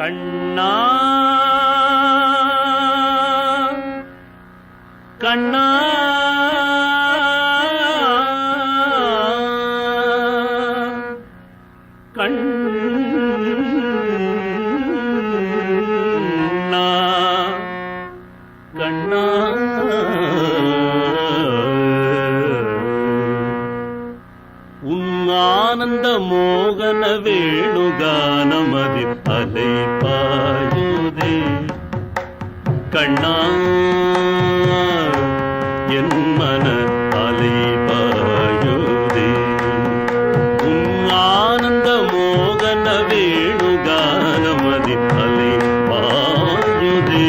கண்ணா கண்ணா கண்ணா கண்ணா ஆனந்த மோகன வேணுகானமதில் அலை பாயுதே கண்ணா என் மன அலை பாயுதே ஆனந்த மோகன வேணுகானமதில் அலை பாயுதே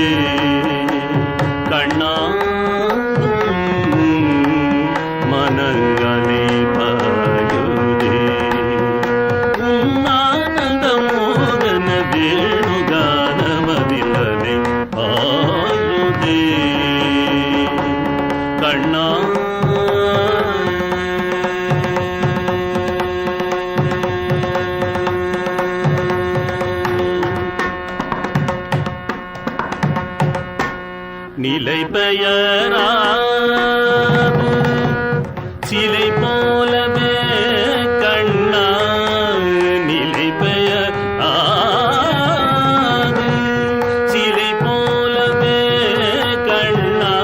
கண்ணா மனங்களே கண்ணா நிலை பெயராது சிலை போலவே கண்ணா நிலை பெயராது சிலை போலவே கண்ணா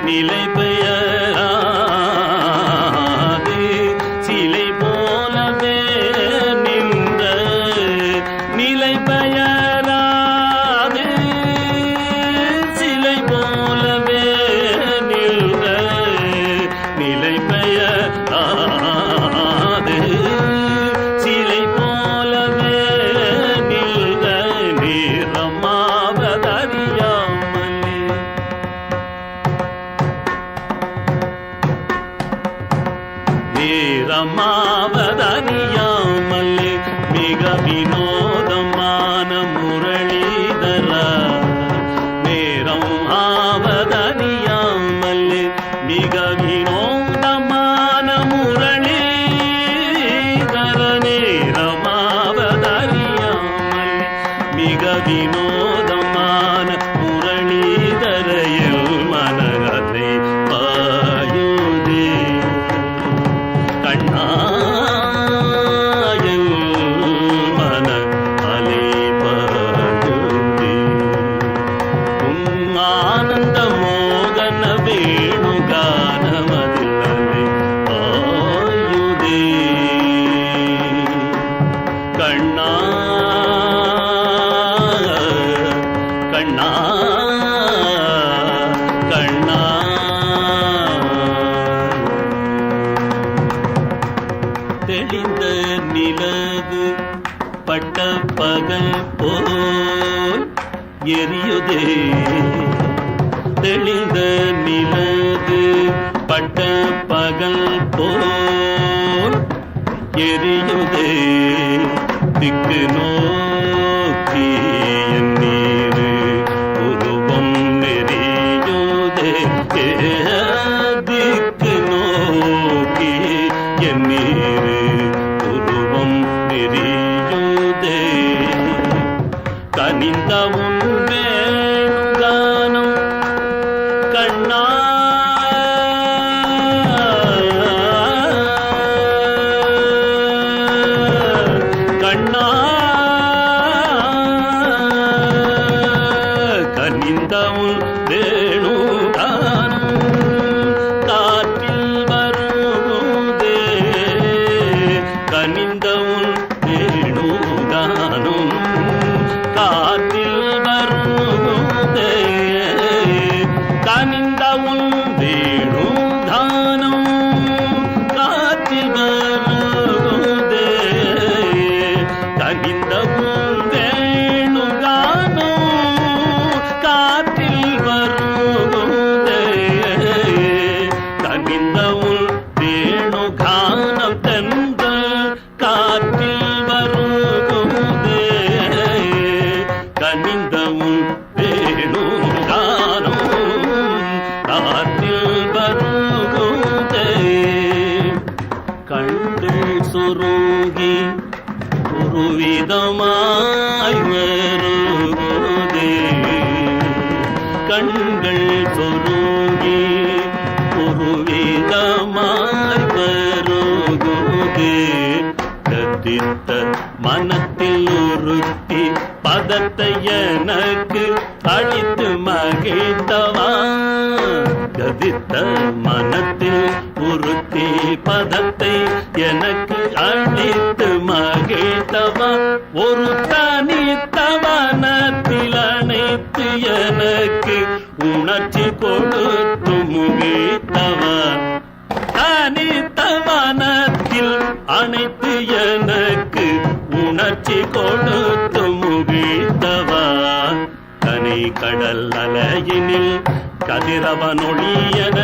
நிலை பெயராது சிலை போலவே நின்ற நிலை பெயராது சிலை போலவே நின்ற நிலை பெயராது சிலை போலவே நின்ற நீரமாவதறியாமலே நீரமாவதறியாமலே மிக வினோதமான முரளிதர நேரம் ஆவதறியாமலே மிக வினோதமான முரளிதர நேரமாவதறியாமலே மிக வினோதமான முரளிதரையில் மனதை பாயுதே கண்ணா மன அலை பாயுதே ஆனந்த மோகன வேணுகானமதில் அலை பாயுதே கண்ணா கண்ணா கண்ணா தெளிந்த நிலவு பட்ட பகல் போல் எரியுதே தெளிந்த நிலவு பட்ட பகல் போல் எரியுதே திக்கு நோக்கி என் நீரு உருவம் நெறியுதே திக்கு நோக்கி என் நீரு உருவம் நெறியுதே கனிந்த உன் கானம் கண்ணா கண்ணா கனிந்த உன் வேணுகானம் காற்றில் வருதே கனிந்த உன் வேணுகானம் காற்றில் வருதே கனிந்த உன் வேணுகானம் காற்றில் வருதே கனிந்த உன் வேணுகானம் காற்றில் வருதே கனிந்த உன் வேணுகானம் தென்றல் காற்றில் வருதே கனிந்த உன் வேணுகானம் காற்றில் வருதே கண்கள் சுருங்கி ஒரு விதமாய் கண்கள் சொருங்கி ஒரு விதமாய் வருகுதே. கதித்த மனத்தில் உறுத்தி பதத்தை எனக்கு அளித்து மகிழ்ந்தவா. கதித்த மனத்தில் உறுத்தி பதத்தை எனக்கு அளித்து மகிழ்ந்தவா. ஒரு தனித்தவனத்தில் அனைத்து எனக்கு உணர்ச்சி கொடுத்து முகிழ்த்தவா. தனித்தவனத்தில் அனைத்து எனக்கு உணர்ச்சி கொடுத்து முகிழ்த்தவா. கனை கடல் அலையினில் கதிரவனொழியன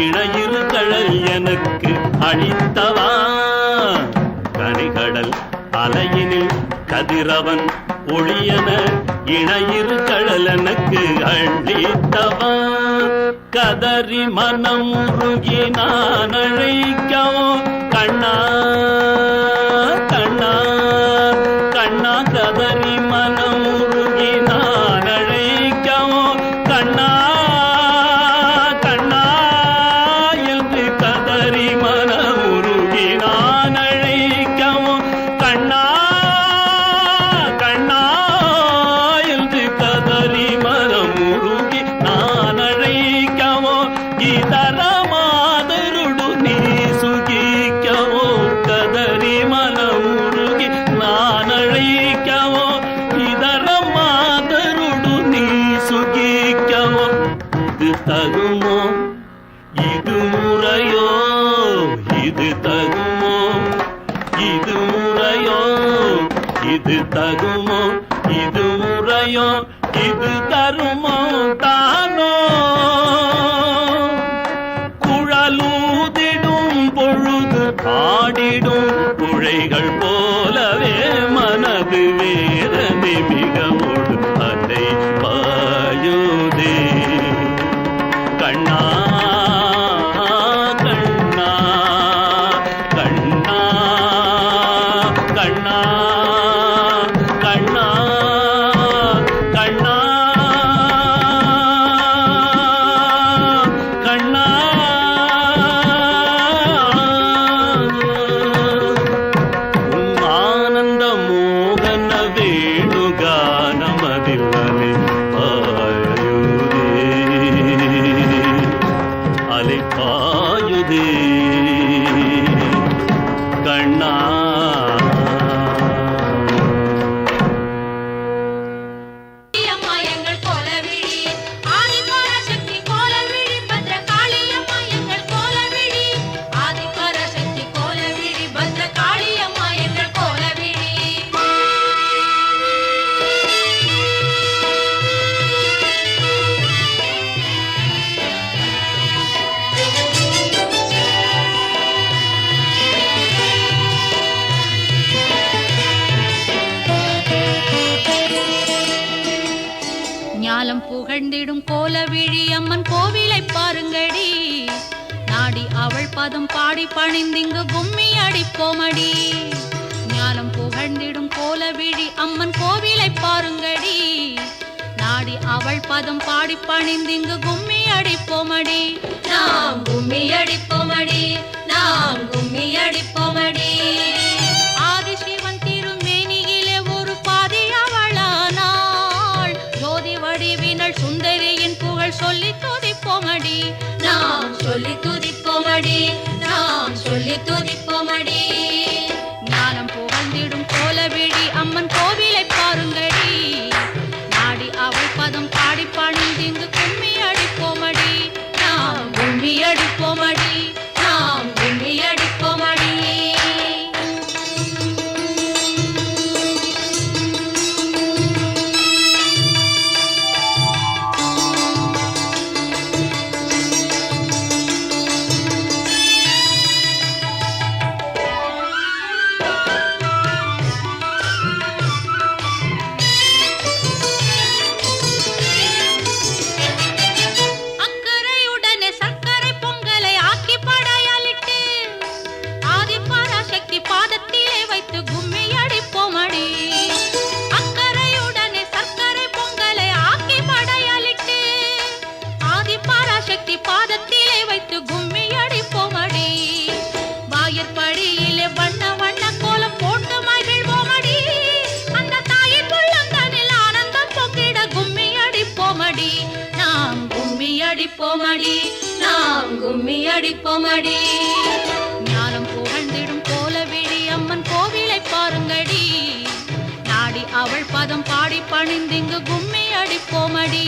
இணையிரு கழல் எனக்கு அளித்தவா. கனிகடல் அலையினில் கதிரவன் ஒளியன இணையிரு கழல் எனக்கு அளித்தவா. கதறி மனம் உருகி நான் அழைக்கவோ கண்ணா கண்ணா கண்ணா. கதறி மனம் உருகி நான் அழைக்கவோ கண்ணா கண்ணா என்று கதறி மனம் உருகி நான் அழைக்கவோ கண்ணா கண்ணா என்று கதறி மனம் உருகி நான் அழைக்கவோ. இதர மாதருடு நீ சுகிக்கவோ கதறி மனம் உருகி நான் அழைக்கவோ. இதர மாதருடு நீ சுகிக்கவோ. இது தகுமோ இது முறையோ இது தகுமோ இது முறையோ இது தகுமோ இது முறையோ இது தருமோ தானோ. குழலூதிடும் பொழுது ஆடிடும் குழைகள் போலவே மனது வேதனை மிகவோடு அதை பாயுதே. கண்ணா கண்ணா கண்ணா கண்ணா கண்ணா கண்ணா கண்ணா. உன் ஆனந்த மோகன வேணுகானமதில் அலை பாயுதே அலை பாயுதே கண்ணா. ஞாலம் புகழ்ந்திடும் கோலவிழி அம்மன் கோவிலை பாருங்கடி. நாடி அவள் பதம் பாடி பணிந்திங்கு கும்மி அடிப்போமடி. ஞாலம் புகழ்ந்திடும் கோலவிழி அம்மன் கோவிலை பாருங்கடி. நாடி அவள் பதம் பாடி பணிந்திங்கு கும்மி அடிப்போமடி. நாம் கும்மி அடிப்போமடி நாம் கும்மி அடிப்போமடி. ஆதிசிவன் திருமேனியிலே ஒரு பாதி அவளானாள். ஜோதி வடிவினள் சுந்தரியின் புகழ் சொல்லி துதிப்போமடி. நாம் சொல்லி துதிப்போமடி நாம் சொல்லி துதிப்போமடி. ஞானம் புகழ்ந்திடும் கோலவிழி அம்மன் கோவிலை பாருங்கடி. நாடி அவள் பதம் பாடி பணிந்திங்கு கும்மி அடிப்போமடி. நாம் கும்மி அடிப்போமடி நாம் கும்மி அடிப்போமடி. அடிப்போமடி, நாம் கும்மி அடிப்போமடி. ஞானம் புகழ்ந்திடும் கோலவிழி அம்மன் கோவிலை பாருங்கடி, நாடி அவள் பதம் பாடி பணிந்திங்கு கும்மி அடிப்போமடி.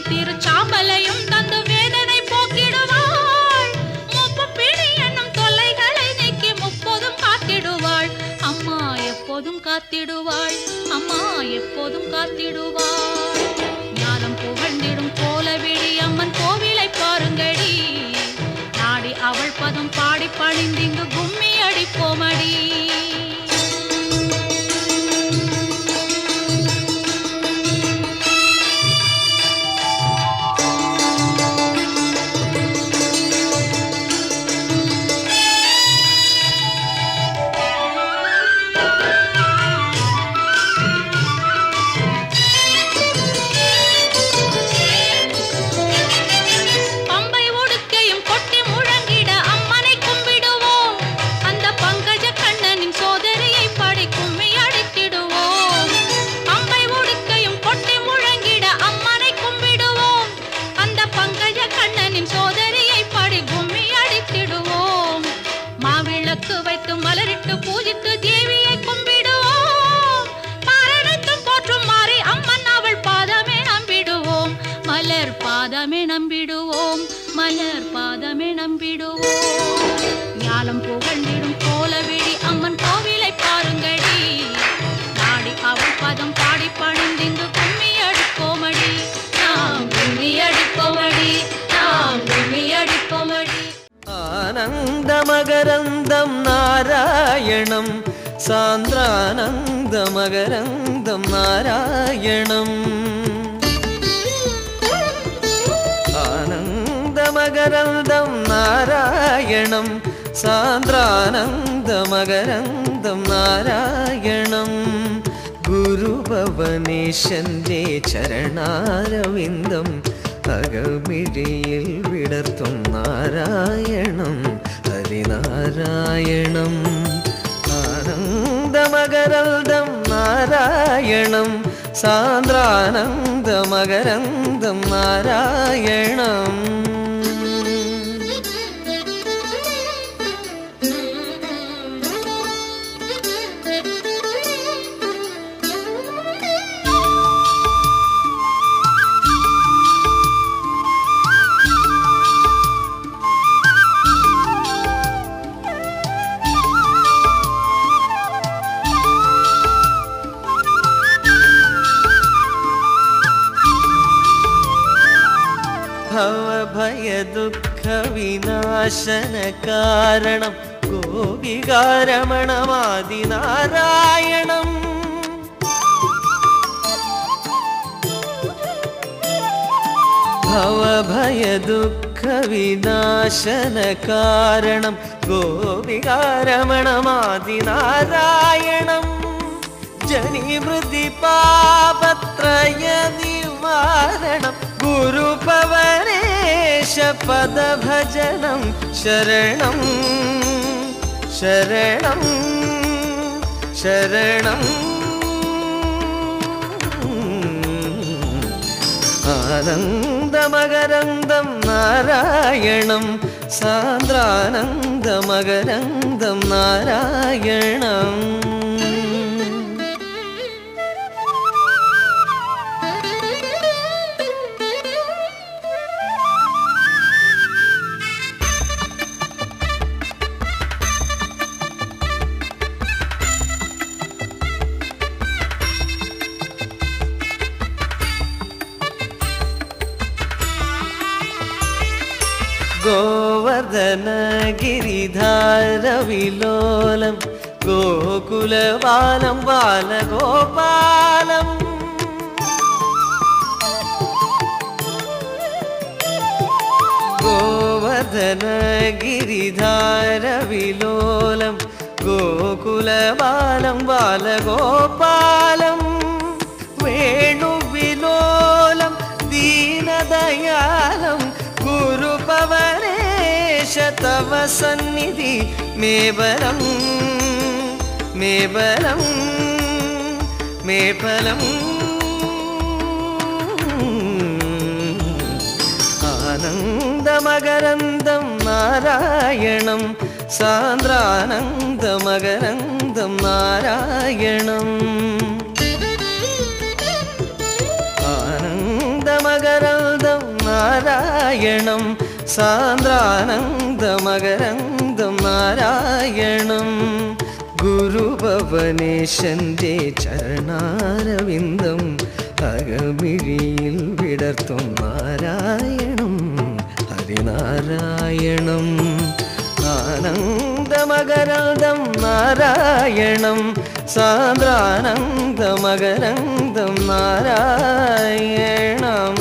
திருச்சாம்பலையும் தந்து வேதனை போக்கிடுவாள், முப்பப்பிணி என்னும் தொல்லைகளை நீக்கி முப்போதும் காத்திடுவாள். அம்மா எப்போதும் காத்திடுவாள், அம்மா எப்போதும் காத்திடுவாள். ஞானம் புகழ்ந்திடும் கோலவிழி அம்மன் கோவிலை பாருங்கடி, நாடி அவள் பதம் பாடி பணிந்திங்கு கும்மி அடிப்போமடி. வைத்து மலரிட்டு பூஜித்து தேவியை கும்பிடுவோம், பாரணைத்தும் போற்றும் மாறி அம்மன் அவள் பாதமே நம்பிடுவோம், மலர் பாதமே நம்பிடுவோம், மலர் பாதமே நம்பிடுவோம். ஞானம் புகழ்ந்திடும் கோலவிழி அம்மன் கோவிலை பாருங்கடி, நாடி அவள் பதம் பாடி பணிந்திங்கு கும்மி அடிப்போமடி, நாம் கும்மி அடிப்போமடி, நாம் கும்மி அடிப்போமடி. ஆனந்தமகரந்தம் நாராயணம், சாந்திரானந்தமகரந்தம் நாராயணம். ஆனந்தமகரந்தம் நாராயணம், സാന്ദ്രാനന്ദമകരന്ദം നാരായണം. ഗുരുഭവനേശന്റെ ചരണാരവിന്ദം അകമിഴിയിൽ വിടർത്തും നാരായണം ഹരിനാരായണം. ആനന്ദമകരന്ദം നാരായണം, സാന്ദ്രാനന്ദമകരന്ദം നാരായണം. ഭവഭയ ദുഃഖ വിനാശന കാരണം ഗോപികാരമണമാദിനാരായണം. ഭവഭയ ദുഃഖ വിനാശന കാരണം ഗോപികാരമണമാദിനാരായണം. ജനിമൃതി പാപത്രയ നിവാരണം ഗുരുപവനേശ പദഭജനം ശരണം ശരണം ശരണം. ആനന്ദമകരന്ദം നാരായണം, സാന്ദ്രാനന്ദമകരന്ദം നാരായണം. गोवर्धनगिरिधारविलोलं गोकुलबालं बालगोपालम् गोवर्धनगिरिधारविलोलं गोकुलबालं बालगोपालं वेणुविलोलं दीनदयालं गुरुपवरेश तव सन्निधि मे बलं मे बलं मे फलम् आनन्दमकरन्दं नारायणं सान्द्रानन्दमकरन्दं नारायणम् आनन्दमकरन्दं नारायणं सान्द्रानन्दमकरन्दं नारायणं गुरुभवनेशन्दे चरणारविन्दम् അകമിഴിയിൽ വിടർത്തും നാരായണം ഹരിനാരായണം ആനന്ദമകരന്ദം നാരായണം സാന്ദ്രാനന്ദമകരന്ദം നാരായണം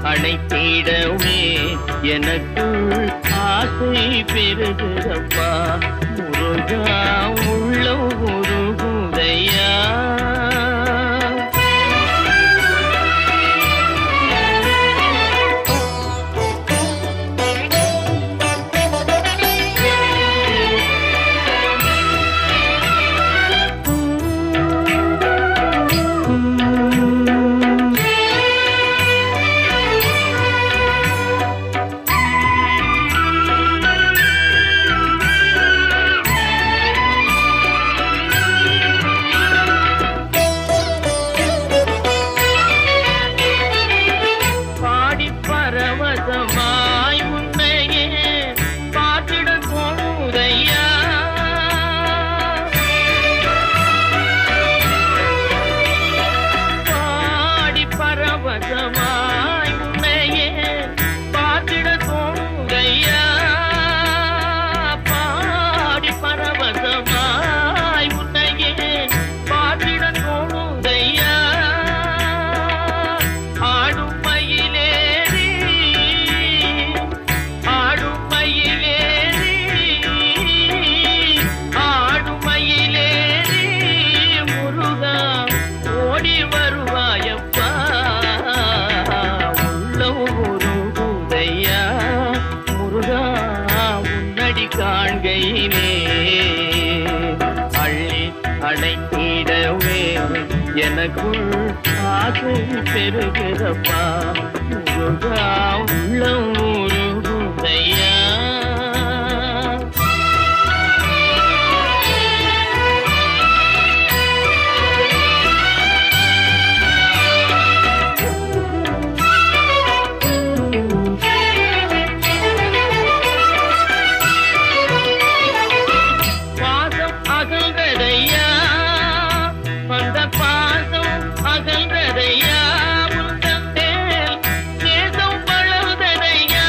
அணைத்திடவே எனக்குள் ஆசை பெருகிறப்பா முருகா உள்ள ஒரு குதையா எனக்குள் ஆசை பெருகிறப்பா முருகா உள்ள ஒரு குதையா அகல்றதையா உந்தன் மேல் நேசம் வளர்ந்ததையா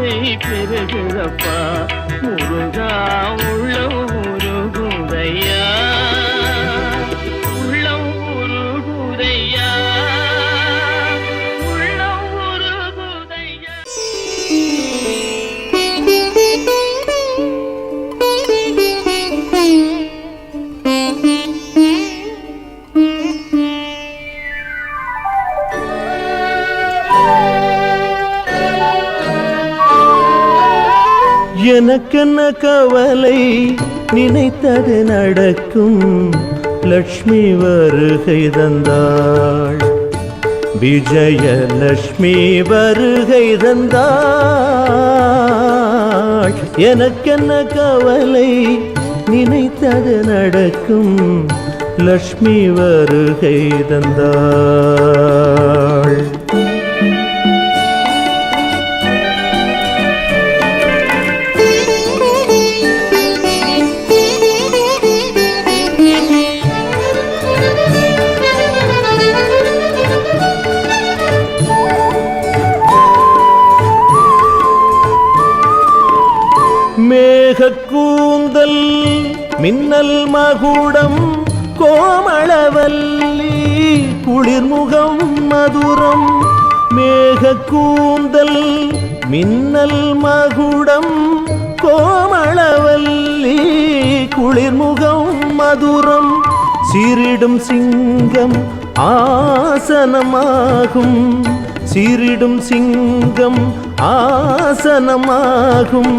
ஆசை பெருகிறப்பா முருகா உள்ளம் உருகுதையா உள்ளம் உருகுதையா உள்ளம் உருகுதையா. எனக்கென்ன கவலை நினைத்தது நடக்கும் லக்ஷ்மி வருகை தந்தாள் விஜயலட்சுமி வருகை தந்தாள் எனக்கென்ன கவலை நினைத்தது நடக்கும் லக்ஷ்மி வருகை தந்தாள். மேகக்கூந்தல் மின்னல் மகுடம் கோமளவல்லி குளிர்முகம் மதுரம் மேகக்கூந்தல் மின்னல் மகுடம் கோமளவல்லி குளிர்முகம் மதுரம் சீரிடும் சிங்கம் ஆசனமாகும் சீரிடும் சிங்கம் ஆசனமாகும்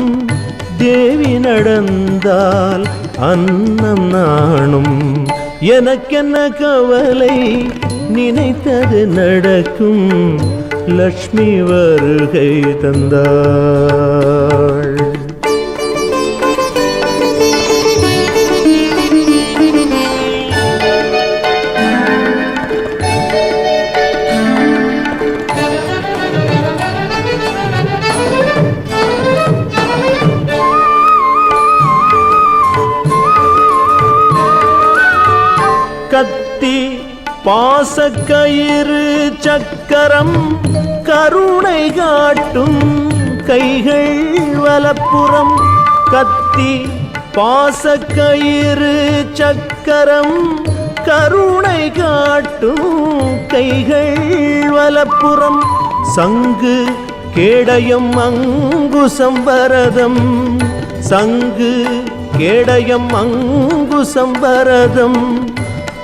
தேவி நடந்தால் அன்னம் நாணும் எனக்கென்ன கவலை நினைத்தது நடக்கும் லக்ஷ்மி வருகை தந்தாள். கத்தி பாசக்கயிறு சக்கரம் கருணை காட்டும் கைகள் வலப்புறம் கத்தி பாசக்கயிறு சக்கரம் கருணை காட்டும் கைகள் வலப்புறம் சங்கு கேடயம் அங்குசம் வரதம் சங்கு கேடயம் அங்குசம் வரதம்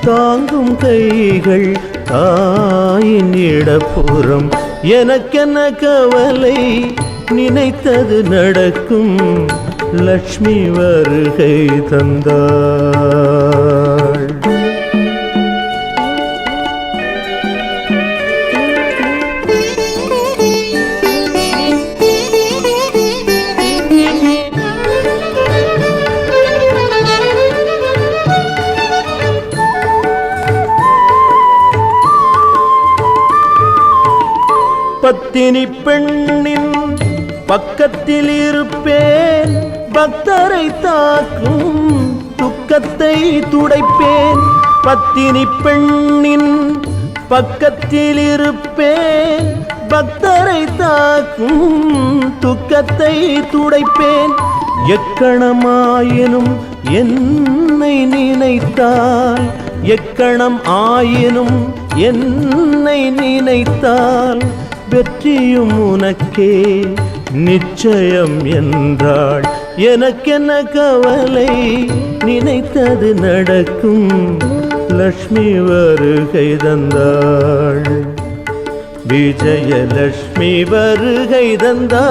தாங்கும் கைகள் தாயின் இடப்புறம் எனக்கென்ன கவலை நினைத்தது நடக்கும் லக்ஷ்மி வருகை தந்தாள். பத்தினி பெண்ணின் பக்கத்தில் இருப்பேன் பக்தரை தாக்கும் துக்கத்தை துடைப்பேன் பத்தினி பெண்ணின் பக்கத்தில் இருப்பேன் பக்தரை தாக்கும் துக்கத்தை துடைப்பேன் எக்கணமாயினும் என்னை நினைத்தால் எக்கணம் ஆயினும் என்னை நினைத்தால் வெற்றியும் உனக்கே நிச்சயம் என்றாள் எனக்கென்ன கவலை நினைத்தது நடக்கும் லக்ஷ்மி வருகை தந்தாள் விஜயலட்சுமி வருகை தந்தாள்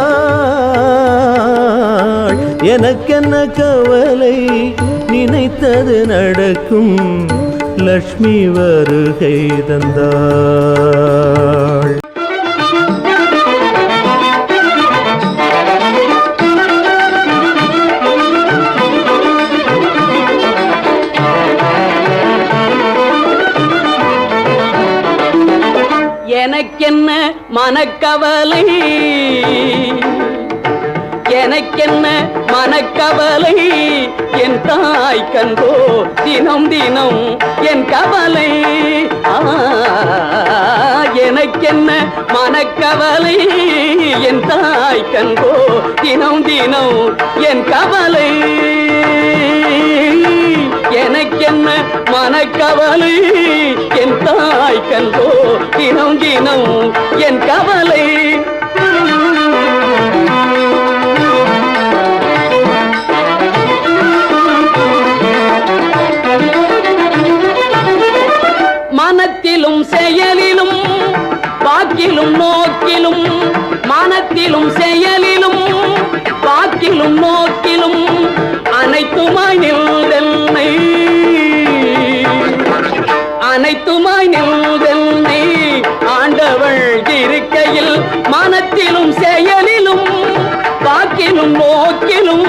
எனக்கென்ன கவலை நினைத்தது நடக்கும் லக்ஷ்மி வருகை தந்தாள். எனக்கென்ன மனக்கவலை எனக்கென்ன மனக்கவலை என் தாய் கண்டோ தினம் தினம் என் கவலை எனக்கென்ன மனக்கவலை என் தாய் கண்டோ தினம் தினம் என் கவலை எனக்கென்ன மனக்கவலை என் தாய் கண்டோ தினம் தினம் என் கவலை மனத்திலும் செயலிலும் வாக்கிலும் நோக்கிலும் மனத்திலும் செயலிலும் வாக்கிலும் நோக்கிலும் அனைத்துமாய் நின்றென்னை அனைத்துமாய் நின்றென்னை ஆண்டவள் இருக்கையில் மனத்திலும் செயலிலும் வாக்கிலும் நோக்கிலும்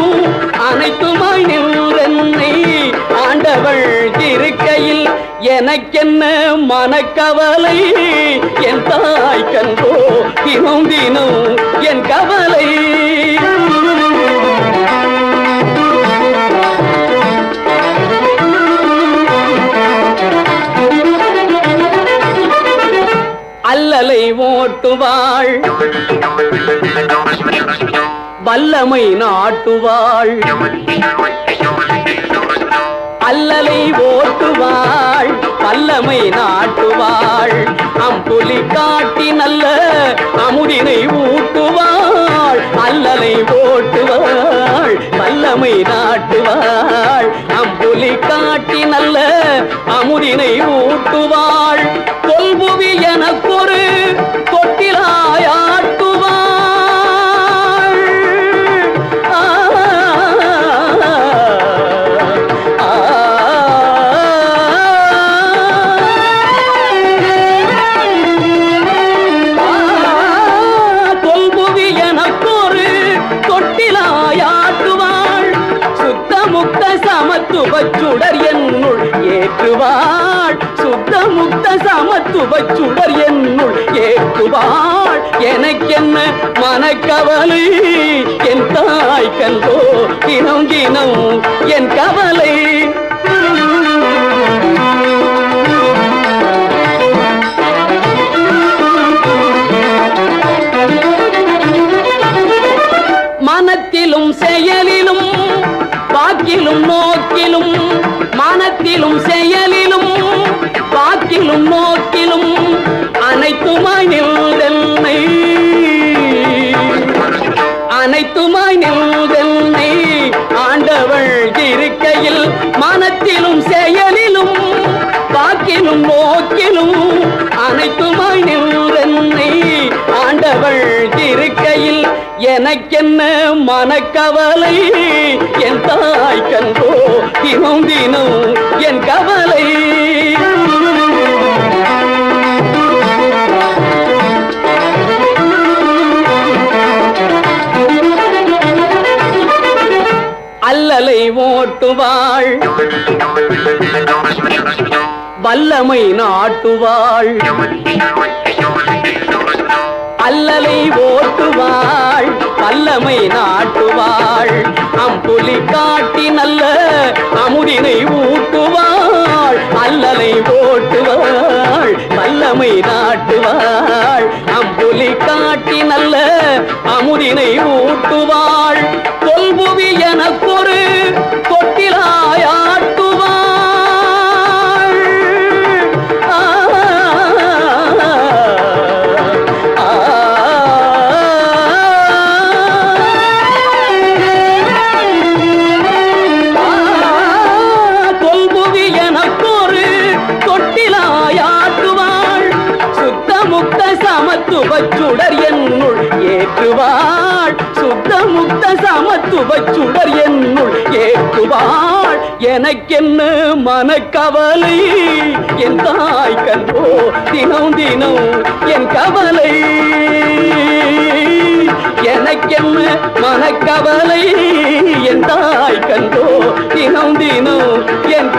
அனைத்துமாய் நின்றென்னை ஆண்டவள் இருக்கையில் எனக்கென்ன மனக்கவலை என் தாய் கண்டோ தினம் தினம் என் கவலை அல்லலை ஓட்டுவாள் வல்லமை நாட்டுவாள் அல்லலை ஓட்டுவாள் வல்லமை நாட்டுவாள் அம்புலி காட்டி நல்ல அமுதினை ஊட்டுவாள் அல்லலை ஓட்டுவாள் வல்லமை நாட்டுவாள் அம்புலி காட்டி நல்ல அமுதினை ஊட்டுவாள் கொல்புவி எனக்கொரு தொட்டிலாயாட்டுவாள் கொல்புவி எனக்கொரு தொட்டிலாயாட்டுவாள் சுத்தமுக்த சமத்துவச்சுடர் என்னுள் ஏற்றுவாள் சுத்தமுக்த சமத்துவச்சுடர் என்னுள் ஏற்றுவாள் எனக்கென்ன மனக்கவலை என் தாய் கண்டோ தினம் தினம் என் கவலை மனத்திலும் செயலிலும் வாக்கிலும் நோக்கிலும் மனத்திலும் செயலிலும் வாக்கிலும் நோக்கிலும் அனைத்துமாய் நின்றென்னை அனைத்துமாய் நின்றென்னை ஆண்டவள் இருக்கையில் மனத்திலும் செயலிலும் வாக்கிலும் நோக்கிலும் அனைத்துமாய் நின்றென்னை ஆண்டவள் இருக்கையில் எனக்கென்ன மனக்கவலை என் தாய் கண்டோ தினம் தினம் என் கவலை அல்லலை ஓட்டுவாள் வல்லமை நாட்டுவாள் அல்லலை ஓட்டுவாள் வல்லமை நாட்டுவாள் அம்புலி காட்டி நல்ல அமுதினை ஊட்டுவாள் அல்லலை ஓட்டுவாள் வல்லமை நாட்டுவாள் அம்புலி காட்டி நல்ல அமுதினை ஊட்டுவாள் கொல்புவி எனக்கொரு தொட்டிலாயாட்டுவாள் கொல்புவி எனக்கொரு தொட்டிலாயாட்டுவாள் சுத்தமுக்த சமத்துவச்சுடர் என்னுள் ஏற்றுவாள் சுத்தமுக்த சமத்துவச்சுடர் என்னுள் ஏற்றுவாள் எனக்கென்ன மனக்கவலை என் தாய் கண்டோ தினம் தினம் என் கவலை எனக்கென்ன மனக்கவலை என் தாய் கண்டோ தினம் தினம் என்